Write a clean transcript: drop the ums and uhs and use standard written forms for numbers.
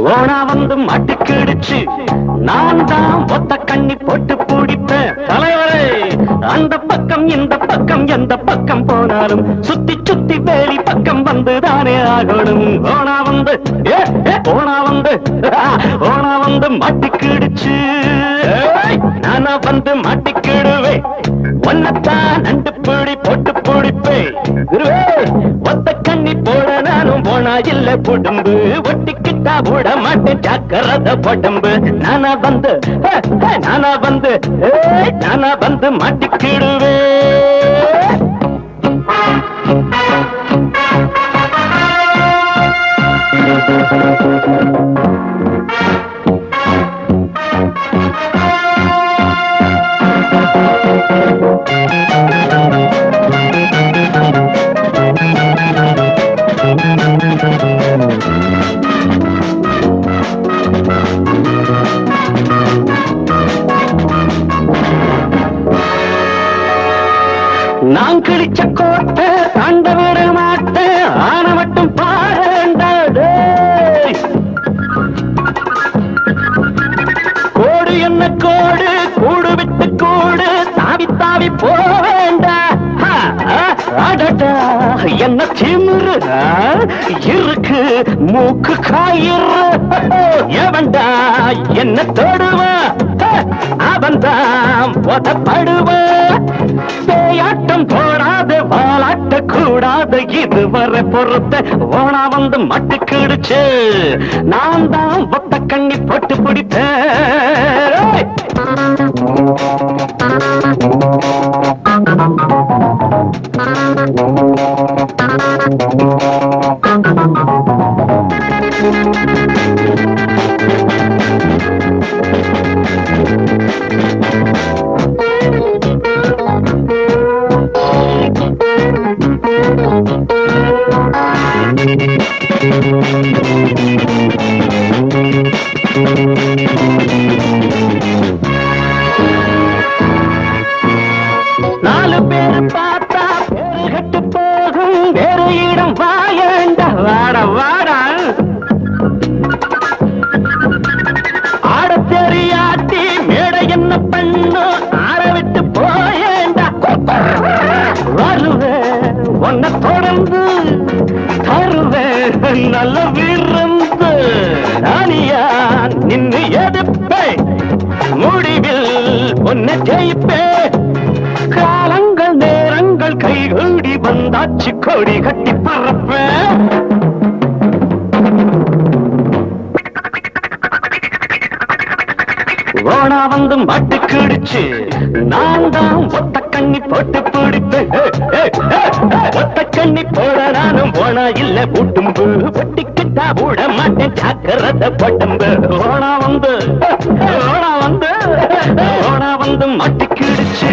ஓனா வந்து மாட்டிக்கிடுச்சு நான் தான் ஒத்த கண்ணி போட்டு பிடிப்பேன் தலைவரே அந்த பக்கம் இந்த பக்கம் எந்த பக்கம் போனாலும் சுத்தி சுத்தி வேலி பக்கம் வந்துதானே ஆகணும் ஓனா வந்து ஓனா வந்து மாட்டிக்கிடுச்சு நானா வந்து மாட்டிக்கிடுவேன் ஒன்னத்தான் நண்டு பிடி போட்டு பிடிப்பேன் ஒத்த கண்ணி போட நானும் போனா இல்ல புடம்பு ஒட்டிக்கிட்டா போட மாட்டேன் ஜாக்கிரத உடம்பு நானா வந்து மாட்டிக்கிடுவே நான் கிழிச்ச கோட்டை தாண்ட விட மாட்டேன் ஆன மட்டும் பாருண்டாடு கோடு என்ன கோடு கூடு விட்டு கூடு தாவி தாவி போவேண்டா என்ன திமிரு இருக்கு மூக்கு காயிரு எவன்டா என்ன தொடுவா அவன்தான் போதப்படுவா பேயாட்டம் போடாது வாலாட்ட கூடாது இதுவரை பொறுத்த ஓனா வந்து மாட்டிக்கிடுச்சு நான் தான் ஒத்த கண்ணி போட்டு பிடிப்பேன் நாலு பேர் பார்த்தா பேரு கட்டு போகும் வேறு இடம் வாயண்டா வாட வாடா ஆட தெரியாட்டி மேடை என்ன பண்ணு ஆட விட்டு போயேண்டா வருவேன் உன்னை தொடர்ந்து தருவேன் நல்ல விருந்து நானியா நின்று எடுப்பேன் முடிவில் உன்னை ஜெயிப்பேன் காலங்கள் நேரங்கள் கைகூடி வந்தாச்சு கொடி கட்டி பறப்பேன் ஓனா வந்து மாட்டுக்கிடுச்சு நான் தான் ஒத்த கண்ணி போட்டு பிடிப்பேன் ஒத்த கண்ணி போட நானும் போனா இல்ல பூட்டும்பு ஒட்டிக்கிட்டா விட மாட்டேன் ஜாக்கிரத உடம்பு ஓனா வந்து மாட்டுக்கிடுச்சு